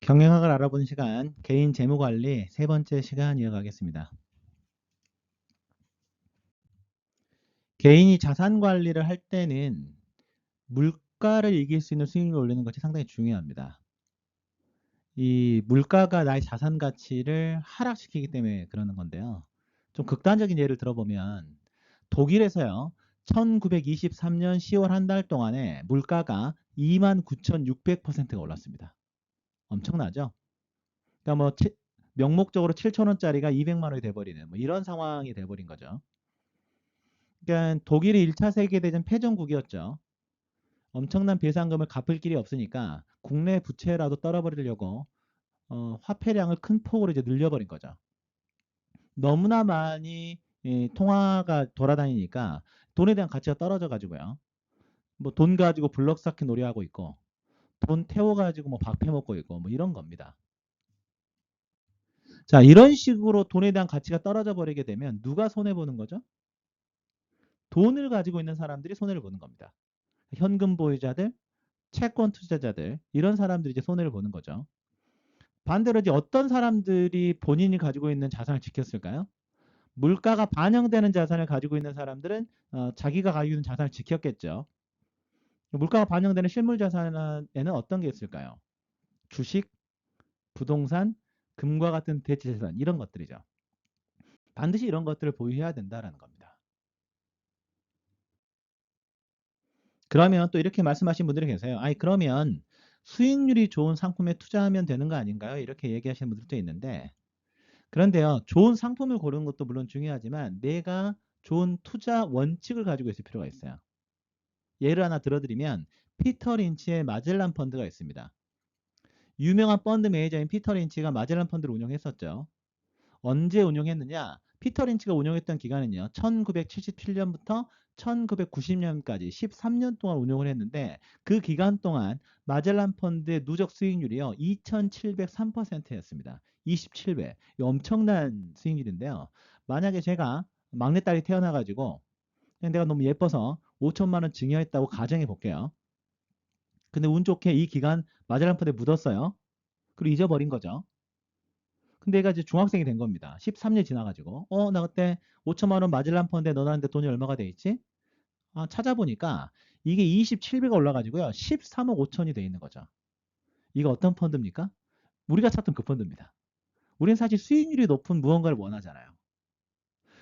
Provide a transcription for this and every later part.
경영학을 알아보는 시간, 개인 재무 관리 세 번째 시간 이어가겠습니다. 개인이 자산 관리를 할 때는 물가를 이길 수 있는 수익률을 올리는 것이 상당히 중요합니다. 이 물가가 나의 자산 가치를 하락시키기 때문에 그러는 건데요. 좀 극단적인 예를 들어보면 독일에서요. 1923년 10월 한 달 동안에 물가가 29,600%가 올랐습니다. 엄청나죠? 그러니까 뭐 명목적으로 7,000원짜리가 200만 원이 돼버리는 뭐 이런 상황이 돼버린 거죠. 그러니까 독일이 1차 세계대전 패전국이었죠. 엄청난 배상금을 갚을 길이 없으니까 국내 부채라도 떨어버리려고 화폐량을 큰 폭으로 이제 늘려버린 거죠. 너무나 많이 통화가 돌아다니니까 돈에 대한 가치가 떨어져 가지고요. 뭐 돈 가지고 블럭 쌓기 놀이하고 있고 돈 태워 가지고 뭐 밥 해먹고 있고 뭐 이런 겁니다. 자, 이런 식으로 돈에 대한 가치가 떨어져 버리게 되면 누가 손해 보는 거죠? 돈을 가지고 있는 사람들이 손해를 보는 겁니다. 현금 보유자들, 채권 투자자들 이런 사람들이 이제 손해를 보는 거죠. 반대로 이제 어떤 사람들이 본인이 가지고 있는 자산을 지켰을까요? 물가가 반영되는 자산을 가지고 있는 사람들은 자기가 가지고 있는 자산을 지켰겠죠. 물가가 반영되는 실물 자산에는 어떤 게 있을까요? 주식, 부동산, 금과 같은 대체 자산 이런 것들이죠. 반드시 이런 것들을 보유해야 된다라는 겁니다. 그러면 또 이렇게 말씀하신 분들이 계세요. 아니 그러면 수익률이 좋은 상품에 투자하면 되는 거 아닌가요? 이렇게 얘기하시는 분들도 있는데 그런데요. 좋은 상품을 고르는 것도 물론 중요하지만 내가 좋은 투자 원칙을 가지고 있을 필요가 있어요. 예를 하나 들어드리면 피터 린치의 마젤란 펀드가 있습니다. 유명한 펀드 매니저인 피터 린치가 마젤란 펀드를 운영했었죠. 언제 운영했느냐? 피터 린치가 운영했던 기간은요. 1977년부터 1990년까지 13년 동안 운영을 했는데 그 기간 동안 마젤란 펀드의 누적 수익률이요. 2703%였습니다. 27배. 엄청난 수익률인데요. 만약에 제가 막내딸이 태어나가지고 그냥 내가 너무 예뻐서 5천만 원 증여했다고 가정해 볼게요. 근데 운 좋게 이 기간 마젤란 펀드에 묻었어요. 그리고 잊어버린 거죠. 근데 얘가 이제 중학생이 된 겁니다. 13년 지나가지고 나 그때 5천만 원 마젤란 펀드에 넣어놨는데 돈이 얼마가 돼 있지? 찾아보니까 이게 27배가 올라가지고요. 13억 5천이 돼 있는 거죠. 이거 어떤 펀드입니까? 우리가 찾던 그 펀드입니다. 우리는 사실 수익률이 높은 무언가를 원하잖아요.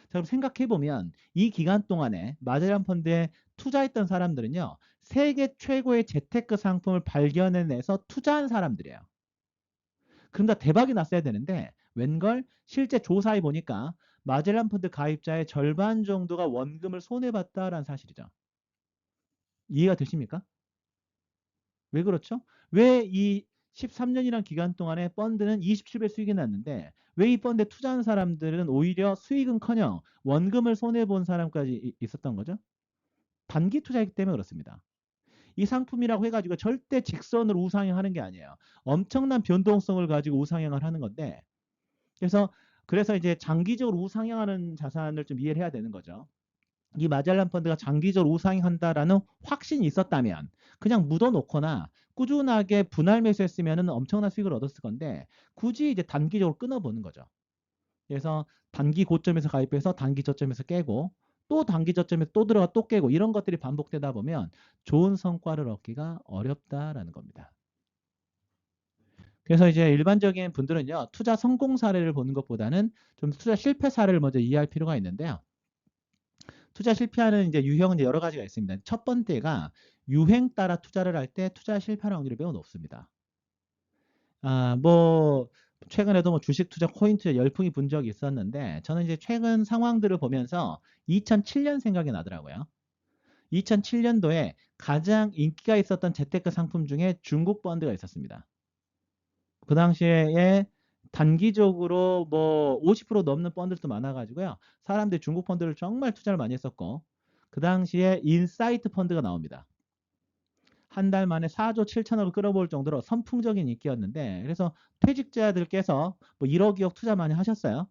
자, 그럼 생각해보면 이 기간 동안에 마젤란 펀드에 투자했던 사람들은요. 세계 최고의 재테크 상품을 발견해내서 투자한 사람들이에요. 그럼 다 대박이 났어야 되는데 웬걸 실제 조사해 보니까 마젤란 펀드 가입자의 절반 정도가 원금을 손해봤다라는 사실이죠. 이해가 되십니까? 왜 그렇죠? 왜 이 13년이란 기간 동안에 펀드는 27배 수익이 났는데 왜 이 펀드에 투자한 사람들은 오히려 수익은커녕 원금을 손해본 사람까지 있었던 거죠? 단기 투자이기 때문에 그렇습니다. 이 상품이라고 해가지고 절대 직선으로 우상향하는 게 아니에요. 엄청난 변동성을 가지고 우상향을 하는 건데 그래서 이제 장기적으로 우상향하는 자산을 좀 이해를 해야 되는 거죠. 이 마젤란 펀드가 장기적으로 우상향한다라는 확신이 있었다면 그냥 묻어놓거나 꾸준하게 분할 매수했으면 엄청난 수익을 얻었을 건데 굳이 이제 단기적으로 끊어보는 거죠. 그래서 단기 고점에서 가입해서 단기 저점에서 깨고 또 단기 저점에서 또 들어가 또 깨고 이런 것들이 반복되다 보면 좋은 성과를 얻기가 어렵다라는 겁니다. 그래서 이제 일반적인 분들은요, 투자 성공 사례를 보는 것보다는 좀 투자 실패 사례를 먼저 이해할 필요가 있는데요. 투자 실패하는 이제 유형은 여러 가지가 있습니다. 첫 번째가 유행 따라 투자를 할 때 투자 실패할 확률이 매우 높습니다. 뭐 최근에도 뭐 주식 투자, 코인 투자 열풍이 분 적이 있었는데 저는 이제 최근 상황들을 보면서 2007년 생각이 나더라고요. 2007년도에 가장 인기가 있었던 재테크 상품 중에 중국 펀드가 있었습니다. 그 당시에 단기적으로 뭐 50% 넘는 펀드도 많아가지고요. 사람들이 중국 펀드를 정말 투자를 많이 했었고 그 당시에 인사이트 펀드가 나옵니다. 한 달 만에 4조 7천억을 끌어볼 정도로 선풍적인 인기였는데 그래서 퇴직자들께서 뭐 1억 2억 투자 많이 하셨어요.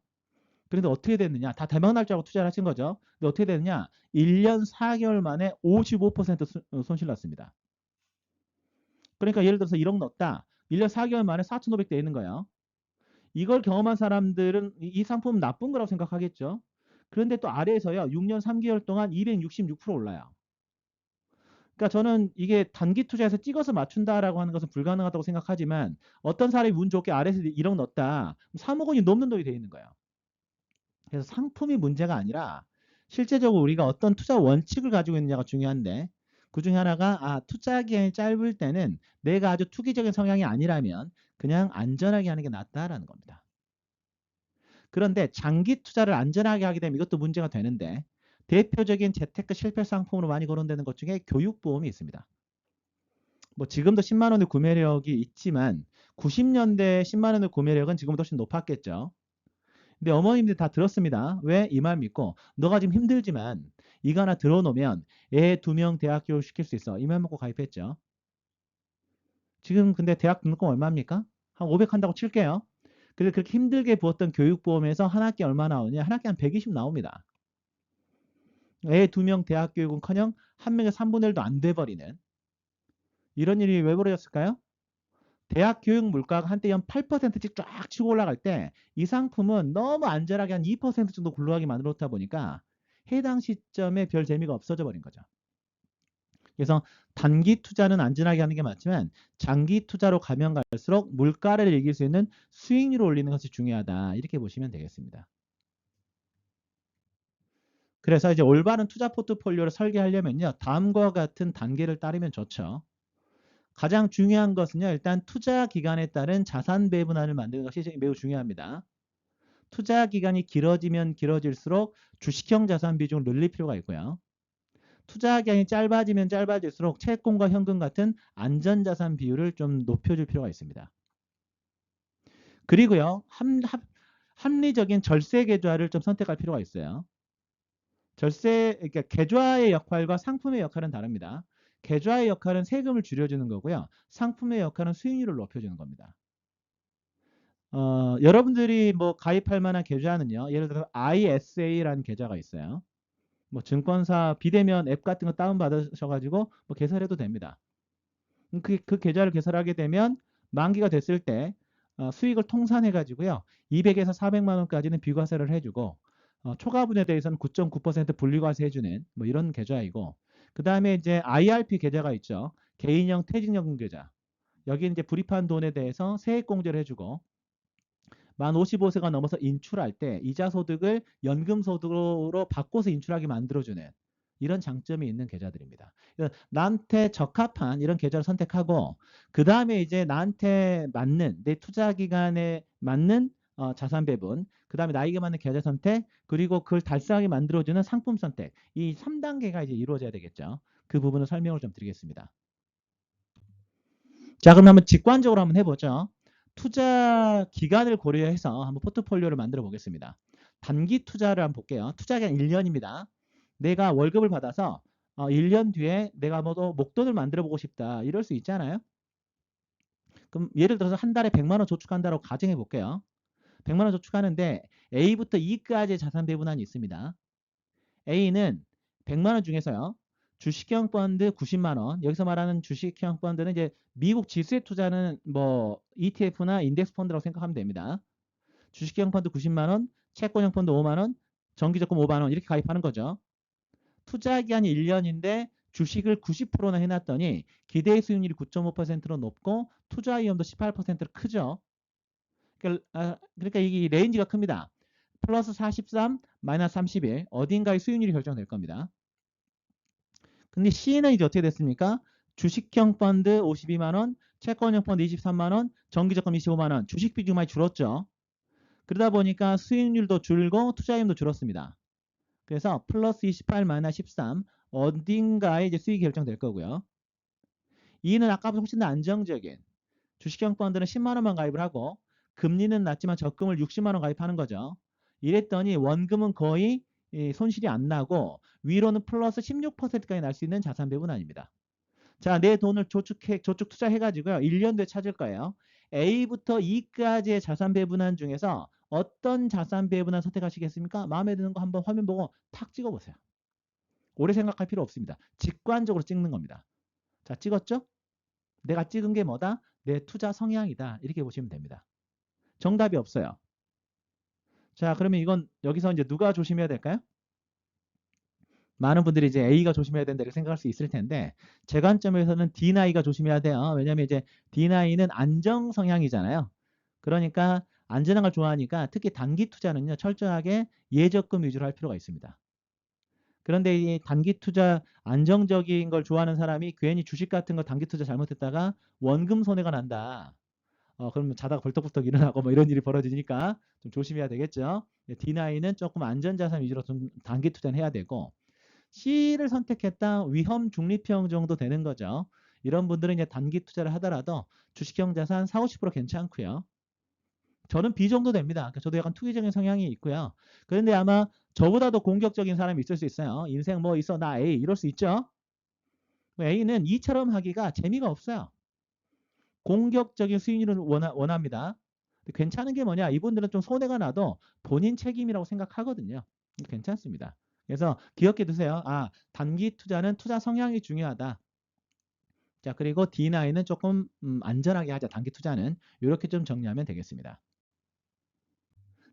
그런데 어떻게 됐느냐? 다 대박 날 줄 알고 투자를 하신 거죠. 근데 어떻게 됐느냐? 1년 4개월 만에 55% 손실 났습니다. 그러니까 예를 들어서 1억 넣었다. 1년 4개월 만에 4,500 돼 있는 거예요. 이걸 경험한 사람들은 이 상품은 나쁜 거라고 생각하겠죠. 그런데 또 아래에서요. 6년 3개월 동안 266% 올라요. 그러니까 저는 이게 단기 투자에서 찍어서 맞춘다라고 하는 것은 불가능하다고 생각하지만 어떤 사람이 운 좋게 아래에서 1억 넣었다. 3억 원이 넘는 돈이 돼 있는 거예요. 그래서 상품이 문제가 아니라 실제적으로 우리가 어떤 투자 원칙을 가지고 있느냐가 중요한데 그 중에 하나가 투자 기간이 짧을 때는 내가 아주 투기적인 성향이 아니라면 그냥 안전하게 하는 게 낫다라는 겁니다. 그런데 장기 투자를 안전하게 하게 되면 이것도 문제가 되는데 대표적인 재테크 실패 상품으로 많이 거론되는 것 중에 교육보험이 있습니다. 뭐 지금도 10만 원의 구매력이 있지만 90년대 10만 원의 구매력은 지금보다 훨씬 높았겠죠. 근데 어머님들 다 들었습니다. 왜? 이 말 믿고 너가 지금 힘들지만 이거 하나 들어놓으면 애 2명 대학 교육 시킬 수 있어. 이 말 먹고 가입했죠. 지금 근데 대학 등록금 얼마입니까? 한 500 한다고 칠게요. 그래서 그렇게 힘들게 부었던 교육보험에서 한 학기 얼마 나오냐? 한 학기 한 120 나옵니다. 애 2명 대학 교육은커녕 한 명의 3분의 1도 안 돼버리는 이런 일이 왜 벌어졌을까요? 대학 교육 물가가 한때 연 8%씩 쫙 치고 올라갈 때 이 상품은 너무 안전하게 한 2% 정도 굴러가게 만들었다 보니까 해당 시점에 별 재미가 없어져 버린 거죠. 그래서 단기 투자는 안전하게 하는 게 맞지만 장기 투자로 가면 갈수록 물가를 이길 수 있는 수익률을 올리는 것이 중요하다. 이렇게 보시면 되겠습니다. 그래서 이제 올바른 투자 포트폴리오를 설계하려면요. 다음과 같은 단계를 따르면 좋죠. 가장 중요한 것은요. 일단 투자 기간에 따른 자산 배분안을 만드는 것이 매우 중요합니다. 투자 기간이 길어지면 길어질수록 주식형 자산 비중을 늘릴 필요가 있고요. 투자 기간이 짧아지면 짧아질수록 채권과 현금 같은 안전자산 비율을 좀 높여줄 필요가 있습니다. 그리고요. 합리적인 절세 계좌를 좀 선택할 필요가 있어요. 그러니까 계좌의 역할과 상품의 역할은 다릅니다. 계좌의 역할은 세금을 줄여주는 거고요. 상품의 역할은 수익률을 높여주는 겁니다. 여러분들이 뭐 가입할 만한 계좌는요. 예를 들어 ISA라는 계좌가 있어요. 뭐 증권사 비대면 앱 같은 거 다운받으셔가지고 뭐 개설해도 됩니다. 그 계좌를 개설하게 되면 만기가 됐을 때 수익을 통산해가지고요. 200에서 400만 원까지는 비과세를 해주고 초과분에 대해서는 9.9% 분리과세 해주는 뭐 이런 계좌이고 그 다음에 이제 IRP 계좌가 있죠. 개인형 퇴직연금 계좌. 여기 이제 불입한 돈에 대해서 세액공제를 해주고 만 55세가 넘어서 인출할 때 이자 소득을 연금 소득으로 바꿔서 인출하게 만들어주는 이런 장점이 있는 계좌들입니다. 나한테 적합한 이런 계좌를 선택하고 그 다음에 이제 나한테 맞는 내 투자 기간에 맞는 자산 배분, 그 다음에 나에게 맞는 계좌 선택, 그리고 그걸 달성하게 만들어주는 상품 선택 이 3단계가 이제 이루어져야 되겠죠. 그 부분을 설명을 좀 드리겠습니다. 자, 그럼 한번 직관적으로 한번 해보죠. 투자 기간을 고려해서 한번 포트폴리오를 만들어 보겠습니다. 단기 투자를 한번 볼게요. 투자 기간 1년입니다. 내가 월급을 받아서 1년 뒤에 내가 뭐도 목돈을 만들어 보고 싶다. 이럴 수 있잖아요. 그럼 예를 들어서 한 달에 100만 원 저축한다고 가정해 볼게요. 100만 원 저축하는데 A부터 E까지의 자산 배분안이 있습니다. A는 100만 원 중에서요. 주식형 펀드 90만 원. 여기서 말하는 주식형 펀드는 이제 미국 지수에 투자하는 뭐 ETF나 인덱스 펀드라고 생각하면 됩니다. 주식형 펀드 90만 원, 채권형 펀드 5만 원, 정기적금 5만 원 이렇게 가입하는 거죠. 투자 기간이 1년인데 주식을 90%나 해놨더니 기대 수익률이 9.5%로 높고 투자 위험도 18%로 크죠. 그러니까 이 레인지가 큽니다. 플러스 43, 마이너스 31 어딘가의 수익률이 결정될 겁니다. 근데 C는 이제 어떻게 됐습니까? 주식형 펀드 52만 원, 채권형 펀드 23만 원, 정기적금 25만 원, 주식 비중 많이 줄었죠. 그러다 보니까 수익률도 줄고 투자임도 줄었습니다. 그래서 플러스 28 마이너스 13 어딘가에 이제 수익이 결정될 거고요. E는 아까보다 훨씬 더 안정적인 주식형 펀드는 10만 원만 가입을 하고 금리는 낮지만 적금을 60만 원 가입하는 거죠. 이랬더니 원금은 거의 손실이 안 나고 위로는 플러스 16%까지 날 수 있는 자산 배분안입니다. 자, 내 돈을 저축 투자해가지고요. 1년 뒤에 찾을 거예요. A부터 E까지의 자산 배분안 중에서 어떤 자산 배분안 선택하시겠습니까? 마음에 드는 거 한번 화면 보고 탁 찍어보세요. 오래 생각할 필요 없습니다. 직관적으로 찍는 겁니다. 자, 찍었죠? 내가 찍은 게 뭐다? 내 투자 성향이다. 이렇게 보시면 됩니다. 정답이 없어요. 자, 그러면 이건 여기서 이제 누가 조심해야 될까요? 많은 분들이 이제 A가 조심해야 된다 이렇게 생각할 수 있을 텐데 제 관점에서는 D9가 조심해야 돼요. 왜냐하면 이제 D9는 안정 성향이잖아요. 그러니까 안전한 걸 좋아하니까 특히 단기 투자는요 철저하게 예적금 위주로 할 필요가 있습니다. 그런데 이 단기 투자 안정적인 걸 좋아하는 사람이 괜히 주식 같은 거 단기 투자 잘못했다가 원금 손해가 난다. 그러면 자다가 벌떡벌떡 일어나고 뭐 이런 일이 벌어지니까 좀 조심해야 되겠죠. D9은 조금 안전자산 위주로 좀 단기 투자는 해야 되고 C를 선택했다 위험 중립형 정도 되는 거죠. 이런 분들은 이제 단기 투자를 하더라도 주식형 자산 4, 50% 괜찮고요. 저는 B 정도 됩니다. 그러니까 저도 약간 투기적인 성향이 있고요. 그런데 아마 저보다도 공격적인 사람이 있을 수 있어요. 인생 뭐 있어 나 A 이럴 수 있죠. A는 E처럼 하기가 재미가 없어요. 공격적인 수익률을 원합니다. 괜찮은 게 뭐냐? 이분들은 좀 손해가 나도 본인 책임이라고 생각하거든요. 괜찮습니다. 그래서 기억해 두세요. 아, 단기 투자는 투자 성향이 중요하다. 자, 그리고 D9는 조금 안전하게 하자. 단기 투자는 이렇게 좀 정리하면 되겠습니다.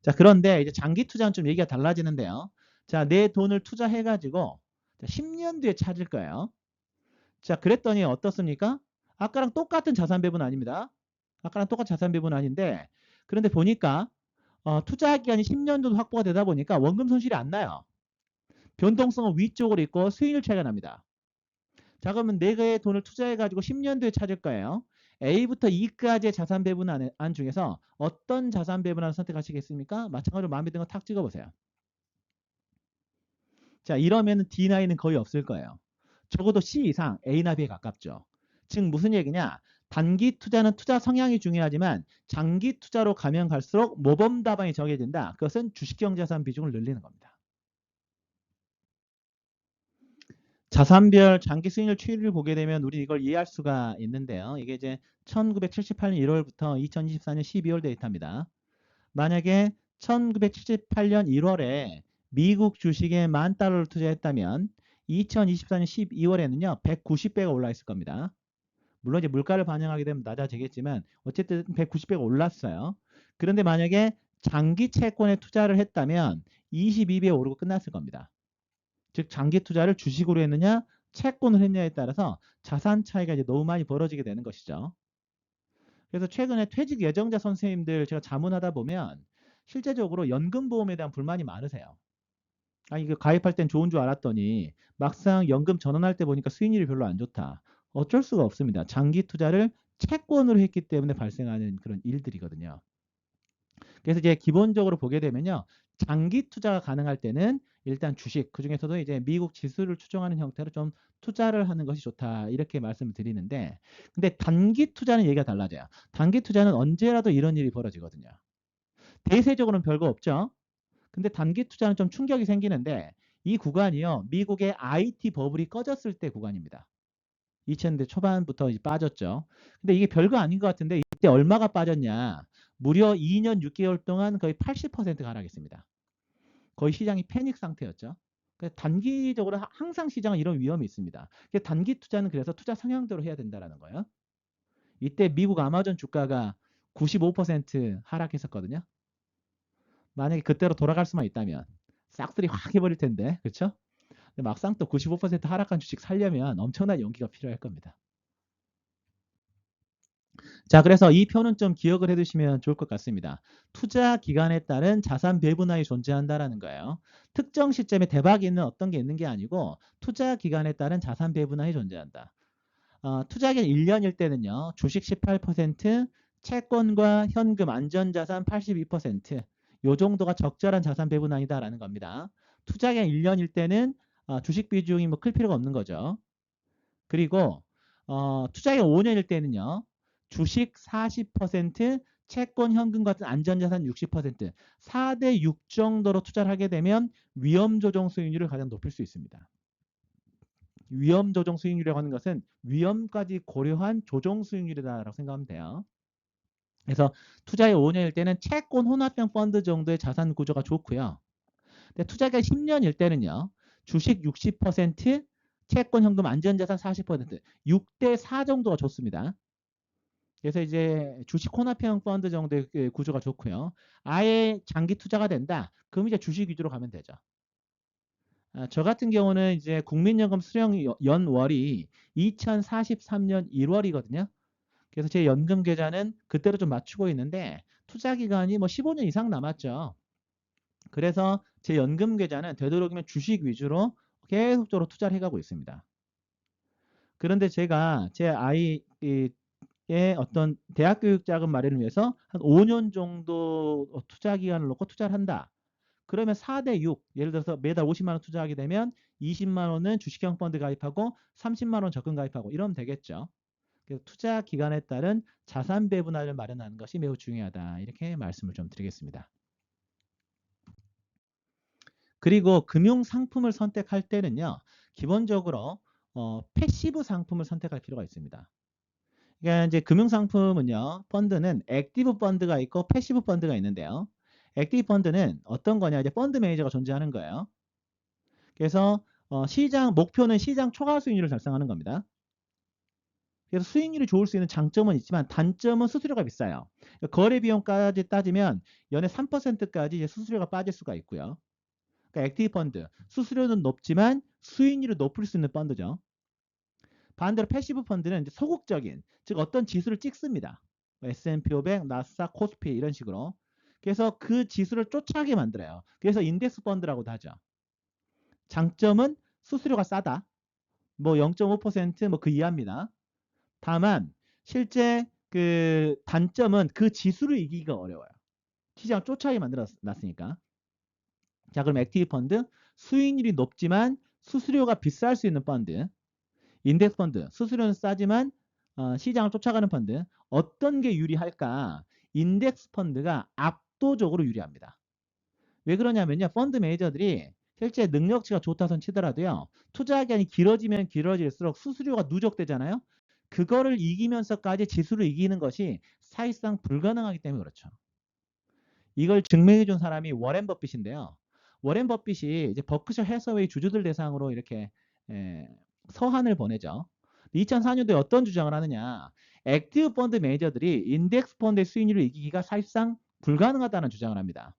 자, 그런데 이제 장기 투자는 좀 얘기가 달라지는데요. 자, 내 돈을 투자해가지고 10년 뒤에 찾을 거예요. 자, 그랬더니 어떻습니까? 아까랑 똑같은 자산 배분 아닙니다. 아까랑 똑같은 자산 배분 아닌데, 그런데 보니까 투자 기간이 10년 정도 확보가 되다 보니까 원금 손실이 안 나요. 변동성은 위쪽으로 있고 수익률 차이가 납니다. 자, 그러면 내가 돈을 투자해가지고 10년 뒤에 찾을 거예요. A부터 E까지의 자산 배분 안 중에서 어떤 자산 배분안을 선택하시겠습니까? 마찬가지로 마음에 드는 거 탁 찍어보세요. 자, 이러면 D9은 거의 없을 거예요. 적어도 C 이상 A나 B에 가깝죠. 즉 무슨 얘기냐? 단기 투자는 투자 성향이 중요하지만 장기 투자로 가면 갈수록 모범 답안이 정해진다. 그것은 주식형 자산 비중을 늘리는 겁니다. 자산별 장기 수익률 추이를 보게 되면 우리 이걸 이해할 수가 있는데요. 이게 이제 1978년 1월부터 2024년 12월 데이터입니다. 만약에 1978년 1월에 미국 주식에 $10,000를 투자했다면 2024년 12월에는요 190배가 올라 있을 겁니다. 물론 이제 물가를 반영하게 되면 낮아지겠지만 어쨌든 190배가 올랐어요. 그런데 만약에 장기 채권에 투자를 했다면 22배 오르고 끝났을 겁니다. 즉 장기 투자를 주식으로 했느냐 채권을 했느냐에 따라서 자산 차이가 이제 너무 많이 벌어지게 되는 것이죠. 그래서 최근에 퇴직 예정자 선생님들 제가 자문하다 보면 실제적으로 연금보험에 대한 불만이 많으세요. 아, 이거 가입할 땐 좋은 줄 알았더니 막상 연금 전환할 때 보니까 수익률이 별로 안 좋다. 어쩔 수가 없습니다. 장기 투자를 채권으로 했기 때문에 발생하는 그런 일들이거든요. 그래서 이제 기본적으로 보게 되면요. 장기 투자가 가능할 때는 일단 주식, 그중에서도 이제 미국 지수를 추종하는 형태로 좀 투자를 하는 것이 좋다. 이렇게 말씀을 드리는데, 근데 단기 투자는 얘기가 달라져요. 단기 투자는 언제라도 이런 일이 벌어지거든요. 대세적으로는 별거 없죠. 근데 단기 투자는 좀 충격이 생기는데, 이 구간이요. 미국의 IT 버블이 꺼졌을 때 구간입니다. 2000년대 초반부터 이제 빠졌죠. 근데 이게 별거 아닌 것 같은데 이때 얼마가 빠졌냐? 무려 2년 6개월 동안 거의 80% 하락했습니다. 거의 시장이 패닉 상태였죠. 그래서 단기적으로 항상 시장은 이런 위험이 있습니다. 단기 투자는 그래서 투자 성향대로 해야 된다는 거예요. 이때 미국 아마존 주가가 95% 하락했었거든요. 만약에 그때로 돌아갈 수만 있다면 싹쓸이 확 해버릴 텐데, 그렇죠? 막상 또 95% 하락한 주식 살려면 엄청난 용기가 필요할 겁니다. 자, 그래서 이 표는 좀 기억을 해두시면 좋을 것 같습니다. 투자 기간에 따른 자산 배분화이 존재한다라는 거예요. 특정 시점에 대박이 있는 어떤 게 있는 게 아니고 투자 기간에 따른 자산 배분화이 존재한다. 투자 기간 1년일 때는요. 주식 18%, 채권과 현금 안전자산 82%, 요 정도가 적절한 자산 배분화이다라는 겁니다. 투자 기간 1년일 때는 주식 비중이 뭐 클 필요가 없는 거죠. 그리고 투자기간 5년일 때는요. 주식 40%, 채권, 현금 같은 안전자산 60%, 4대 6 정도로 투자를 하게 되면 위험 조정 수익률을 가장 높일 수 있습니다. 위험 조정 수익률이라고 하는 것은 위험까지 고려한 조정 수익률이다라고 생각하면 돼요. 그래서 투자의 5년일 때는 채권 혼합형 펀드 정도의 자산 구조가 좋고요. 근데 투자기간 10년일 때는요. 주식 60%, 채권, 현금, 안전자산 40%, 6대 4 정도가 좋습니다. 그래서 이제 주식 혼합형 펀드 정도의 그 구조가 좋고요. 아예 장기 투자가 된다. 그럼 이제 주식 위주로 가면 되죠. 저 같은 경우는 이제 국민연금 수령 연월이 2043년 1월이거든요. 그래서 제 연금 계좌는 그때로 좀 맞추고 있는데 투자 기간이 뭐 15년 이상 남았죠. 그래서 제 연금 계좌는 되도록이면 주식 위주로 계속적으로 투자를 해가고 있습니다. 그런데 제가 제 아이의 어떤 대학 교육 자금 마련을 위해서 한 5년 정도 투자 기간을 놓고 투자를 한다. 그러면 4대 6, 예를 들어서 매달 50만 원 투자하게 되면 20만 원은 주식형 펀드 가입하고 30만 원 적금 가입하고 이러면 되겠죠. 그래서 투자 기간에 따른 자산 배분화를 마련하는 것이 매우 중요하다. 이렇게 말씀을 좀 드리겠습니다. 그리고 금융 상품을 선택할 때는요. 기본적으로 패시브 상품을 선택할 필요가 있습니다. 그러니까 이제 금융 상품은요. 펀드는 액티브 펀드가 있고 패시브 펀드가 있는데요. 액티브 펀드는 어떤 거냐? 이제 펀드 매니저가 존재하는 거예요. 그래서 시장 목표는 시장 초과 수익률을 달성하는 겁니다. 그래서 수익률이 좋을 수 있는 장점은 있지만 단점은 수수료가 비싸요. 그러니까 거래 비용까지 따지면 연에 3%까지 이제 수수료가 빠질 수가 있고요. 그러니까 액티브 펀드 수수료는 높지만 수익률이 높을 수 있는 펀드죠. 반대로 패시브 펀드는 이제 소극적인, 즉 어떤 지수를 찍습니다. S&P 500, 나스닥, 코스피 이런 식으로. 그래서 그 지수를 쫓아가게 만들어요. 그래서 인덱스 펀드라고도 하죠. 장점은 수수료가 싸다. 뭐 0.5%뭐 그 이하입니다. 다만 실제 그 단점은 그 지수를 이기기가 어려워요. 시장을 쫓아가게 만들어놨으니까. 자, 그럼 액티브 펀드 수익률이 높지만 수수료가 비쌀 수 있는 펀드. 인덱스 펀드 수수료는 싸지만 시장을 쫓아가는 펀드. 어떤 게 유리할까? 인덱스 펀드가 압도적으로 유리합니다. 왜 그러냐면요. 펀드 매니저들이 실제 능력치가 좋다 손 치더라도요. 투자 기간이 길어지면 길어질수록 수수료가 누적되잖아요. 그거를 이기면서까지 지수를 이기는 것이 사실상 불가능하기 때문에 그렇죠. 이걸 증명해 준 사람이 워렌 버핏인데요. 워렌 버핏이 이제 버크셔 해서웨이 주주들 대상으로 이렇게 에, 서한을 보내죠. 2004년도에 어떤 주장을 하느냐. 액티브 펀드 매니저들이 인덱스 펀드의 수익률을 이기기가 사실상 불가능하다는 주장을 합니다.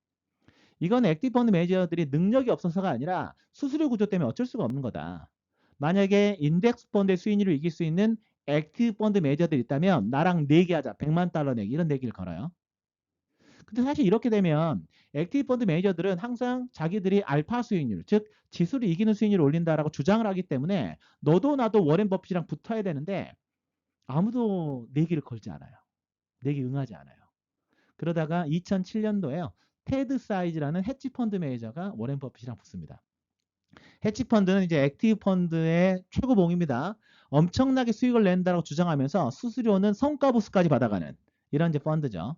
이건 액티브 펀드 매니저들이 능력이 없어서가 아니라 수수료 구조 때문에 어쩔 수가 없는 거다. 만약에 인덱스 펀드의 수익률을 이길 수 있는 액티브 펀드 매니저들이 있다면 나랑 내기하자. 100만 달러 내기 이런 내기를 걸어요. 근데 사실 이렇게 되면 액티브 펀드 매니저들은 항상 자기들이 알파 수익률, 즉 지수를 이기는 수익률을 올린다라고 주장을 하기 때문에 너도 나도 워렌 버핏이랑 붙어야 되는데 아무도 내기를 걸지 않아요. 내기 응하지 않아요. 그러다가 2007년도에요. 테드 사이즈라는 헤지 펀드 매니저가 워렌 버핏이랑 붙습니다. 헤지 펀드는 이제 액티브 펀드의 최고봉입니다. 엄청나게 수익을 낸다고 주장하면서 수수료는 성과 보수까지 받아가는 이런 이제 펀드죠.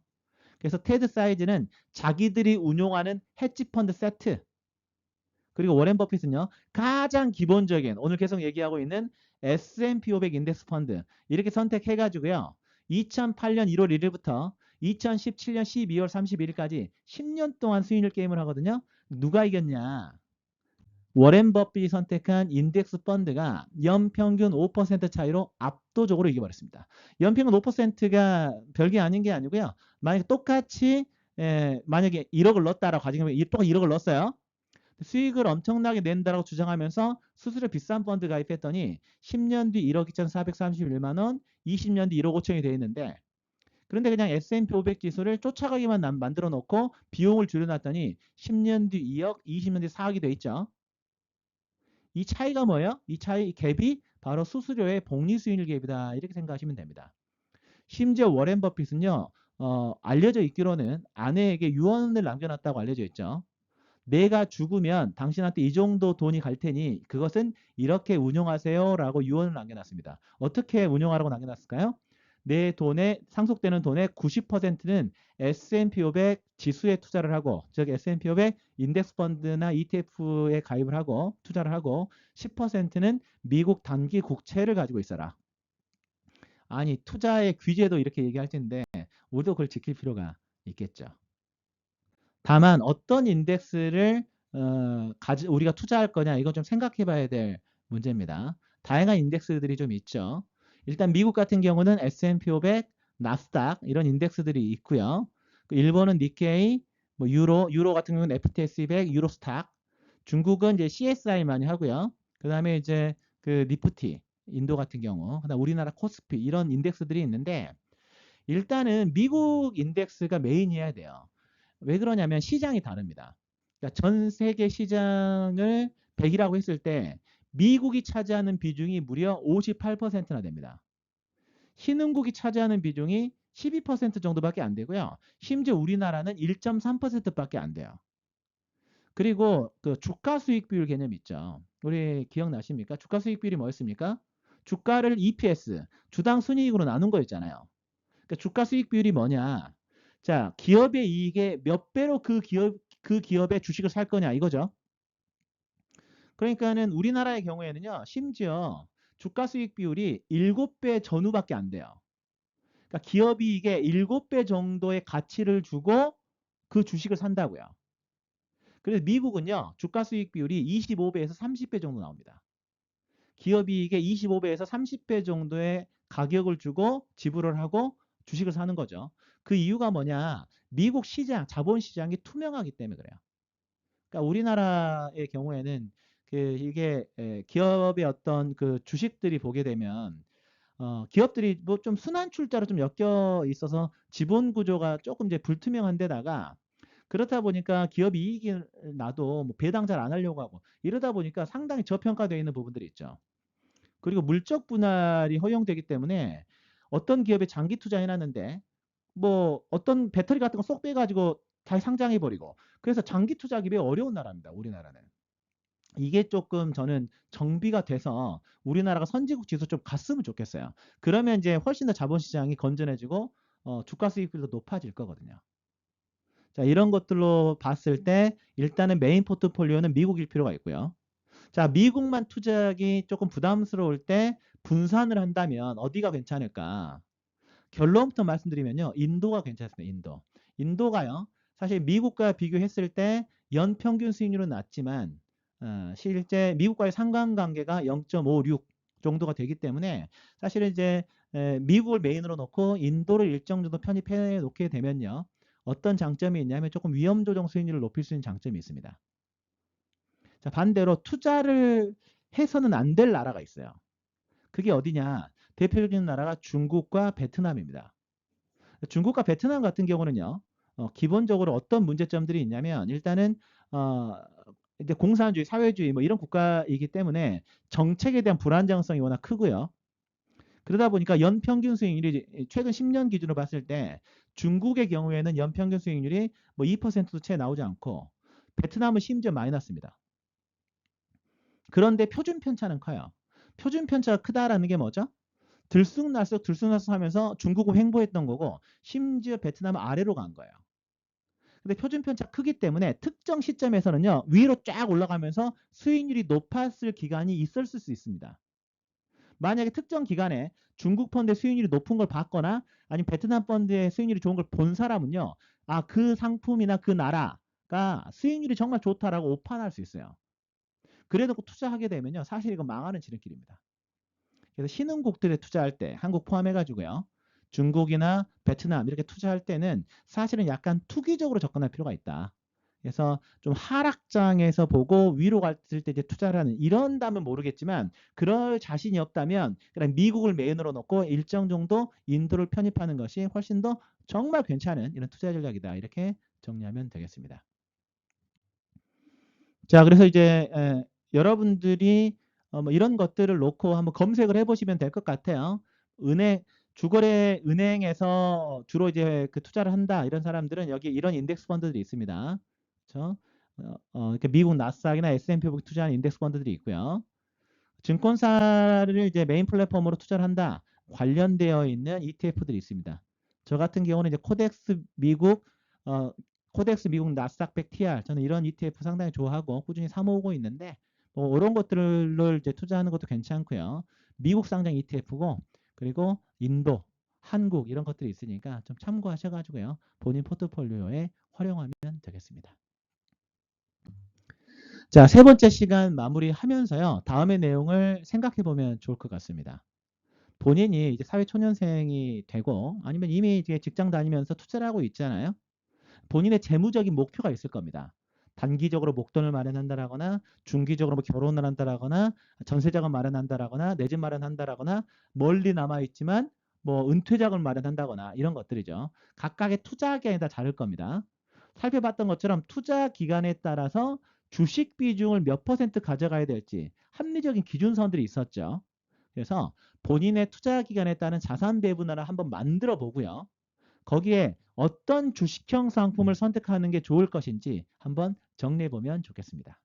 그래서 테드 사이즈는 자기들이 운용하는 헤지 펀드 세트 그리고 워렌 버핏은요 가장 기본적인 오늘 계속 얘기하고 있는 S&P 500 인덱스 펀드 이렇게 선택해가지고요 2008년 1월 1일부터 2017년 12월 31일까지 10년 동안 수익률 게임을 하거든요. 누가 이겼냐? 워렌 버핏이 선택한 인덱스 펀드가 연평균 5% 차이로 압도적으로 이겨버렸습니다. 연평균 5%가 별게 아닌 게 아니고요. 만약에 똑같이 만약에 1억을 넣었다라고 가정하면 똑같이 1억을 넣었어요. 수익을 엄청나게 낸다라고 주장하면서 수수료 비싼 펀드 가입했더니 10년 뒤 1억 2,431만 원, 20년 뒤 1억 5천이 돼 있는데 그런데 그냥 S&P 500 지수를 쫓아가기만 만들어 놓고 비용을 줄여놨더니 10년 뒤 2억, 20년 뒤 4억이 돼 있죠. 이 차이가 뭐예요? 이 차이 갭이 바로 수수료의 복리 수익률 갭이다. 이렇게 생각하시면 됩니다. 심지어 워렌 버핏은요. 알려져 있기로는 아내에게 유언을 남겨놨다고 알려져 있죠. 내가 죽으면 당신한테 이 정도 돈이 갈 테니 그것은 이렇게 운용하세요 라고 유언을 남겨놨습니다. 어떻게 운용하라고 남겨놨을까요? 내 돈에 상속되는 돈의 90%는 S&P 500 지수에 투자를 하고 즉 S&P 500 인덱스 펀드나 ETF에 가입을 하고 투자를 하고 10%는 미국 단기 국채를 가지고 있어라. 아니 투자의 규제도 이렇게 얘기할 텐데 우리도 그걸 지킬 필요가 있겠죠. 다만 어떤 인덱스를 우리가 투자할 거냐 이건 좀 생각해 봐야 될 문제입니다. 다양한 인덱스들이 좀 있죠. 일단 미국 같은 경우는 S&P 500, 나스닥 이런 인덱스들이 있고요. 일본은 니케이, 뭐 유로 같은 경우는 FTSE 100, 유로스탁. 중국은 이제 CSI 많이 하고요. 그다음에 이제 그 니프티, 인도 같은 경우, 그다음 우리나라 코스피 이런 인덱스들이 있는데 일단은 미국 인덱스가 메인이어야 돼요. 왜 그러냐면 시장이 다릅니다. 그러니까 전 세계 시장을 100이라고 했을 때 미국이 차지하는 비중이 무려 58%나 됩니다. 신흥국이 차지하는 비중이 12% 정도밖에 안 되고요. 심지어 우리나라는 1.3%밖에 안 돼요. 그리고 그 주가 수익 비율 개념 있죠. 우리 기억나십니까? 주가 수익 비율이 뭐였습니까? 주가를 EPS, 주당 순이익으로 나눈 거였잖아요. 그러니까 주가 수익 비율이 뭐냐? 자, 기업의 이익의 몇 배로 그 기업의 주식을 살 거냐 이거죠. 그러니까는 우리나라의 경우에는요, 심지어 주가 수익 비율이 7배 전후밖에 안 돼요. 그러니까 기업 이익의 7배 정도의 가치를 주고 그 주식을 산다고요. 그래서 미국은요, 주가 수익 비율이 25배에서 30배 정도 나옵니다. 기업 이익의 25배에서 30배 정도의 가격을 주고 지불을 하고 주식을 사는 거죠. 그 이유가 뭐냐? 미국 시장, 자본 시장이 투명하기 때문에 그래요. 그러니까 우리나라의 경우에는 그 이게 기업의 어떤 그 주식들이 보게 되면 기업들이 뭐 좀 순환 출자로 좀 엮여 있어서 지분 구조가 조금 이제 불투명한 데다가 그렇다 보니까 기업 이익이 나도 뭐 배당 잘 안 하려고 하고 이러다 보니까 상당히 저평가되어 있는 부분들이 있죠. 그리고 물적 분할이 허용되기 때문에 어떤 기업에 장기 투자해놨는데 뭐 어떤 배터리 같은 거 쏙 빼가지고 다 상장해버리고 그래서 장기 투자하기 매우 어려운 나라입니다. 우리나라는. 이게 조금 저는 정비가 돼서 우리나라가 선진국 지수 좀 갔으면 좋겠어요. 그러면 이제 훨씬 더 자본시장이 건전해지고 주가 수익률도 높아질 거거든요. 자, 이런 것들로 봤을 때 일단은 메인 포트폴리오는 미국일 필요가 있고요. 자, 미국만 투자하기 조금 부담스러울 때 분산을 한다면 어디가 괜찮을까? 결론부터 말씀드리면요. 인도가 괜찮습니다. 인도가요. 사실 미국과 비교했을 때 연평균 수익률은 낮지만 실제 미국과의 상관관계가 0.56 정도가 되기 때문에 사실은 이제 미국을 메인으로 놓고 인도를 일정 정도 편입해 놓게 되면요. 어떤 장점이 있냐면 조금 위험 조정 수익률을 높일 수 있는 장점이 있습니다. 자, 반대로 투자를 해서는 안 될 나라가 있어요. 그게 어디냐? 대표적인 나라가 중국과 베트남입니다. 중국과 베트남 같은 경우는요, 기본적으로 어떤 문제점들이 있냐면, 일단은, 어, 이제 공산주의, 사회주의 뭐 이런 국가이기 때문에 정책에 대한 불안정성이 워낙 크고요. 그러다 보니까 연평균 수익률이 최근 10년 기준으로 봤을 때 중국의 경우에는 연평균 수익률이 뭐 2%도 채 나오지 않고 베트남은 심지어 마이너스입니다. 그런데 표준 편차는 커요. 표준 편차가 크다라는 게 뭐죠? 들쑥날쑥 하면서 중국을 횡보했던 거고 심지어 베트남은 아래로 간 거예요. 근데 표준 편차 크기 때문에 특정 시점에서는요 위로 쫙 올라가면서 수익률이 높았을 기간이 있었을 수 있습니다. 만약에 특정 기간에 중국 펀드의 수익률이 높은 걸 봤거나 아니면 베트남 펀드의 수익률이 좋은 걸 본 사람은요, 아, 그 상품이나 그 나라가 수익률이 정말 좋다라고 오판할 수 있어요. 그래놓고 투자하게 되면요 사실 이거 망하는 지름길입니다. 그래서 신흥국들에 투자할 때 한국 포함해가지고요. 중국이나 베트남 이렇게 투자할 때는 사실은 약간 투기적으로 접근할 필요가 있다. 그래서 좀 하락장에서 보고 위로 갔을 때 이제 투자를 하는 이런다면 모르겠지만 그럴 자신이 없다면 그냥 미국을 메인으로 놓고 일정 정도 인도를 편입하는 것이 훨씬 더 정말 괜찮은 이런 투자 전략이다. 이렇게 정리하면 되겠습니다. 자, 그래서 이제 여러분들이 뭐 이런 것들을 놓고 한번 검색을 해보시면 될 것 같아요. 은행 주거래 은행에서 주로 이제 그 투자를 한다 이런 사람들은 여기 이런 인덱스 펀드들이 있습니다. 그렇죠? 이렇게 미국 나스닥이나 S&P 500 투자하는 인덱스 펀드들이 있고요. 증권사를 이제 메인 플랫폼으로 투자를 한다 관련되어 있는 ETF들이 있습니다. 저 같은 경우는 이제 어, 코덱스 미국 나스닥 100 TR 저는 이런 ETF 상당히 좋아하고 꾸준히 사모으고 있는데 뭐 이런 것들을 이제 투자하는 것도 괜찮고요. 미국 상장 ETF고 그리고 인도, 한국 이런 것들이 있으니까 좀 참고하셔가지고요. 본인 포트폴리오에 활용하면 되겠습니다. 자, 세 번째 시간 마무리하면서요. 다음의 내용을 생각해 보면 좋을 것 같습니다. 본인이 이제 사회초년생이 되고 아니면 이미 이제 직장 다니면서 투자를 하고 있잖아요. 본인의 재무적인 목표가 있을 겁니다. 단기적으로 목돈을 마련한다라거나 중기적으로 뭐 결혼을 한다라거나 전세자금 마련한다라거나 내 집 마련한다라거나 멀리 남아 있지만 뭐 은퇴자금을 마련한다거나 이런 것들이죠. 각각의 투자 기간에 따라 다를 겁니다. 살펴봤던 것처럼 투자 기간에 따라서 주식 비중을 몇 퍼센트 가져가야 될지 합리적인 기준선들이 있었죠. 그래서 본인의 투자 기간에 따른 자산 배분화를 한번 만들어 보고요. 거기에 어떤 주식형 상품을 선택하는 게 좋을 것인지 한번 정리해 보면 좋겠습니다.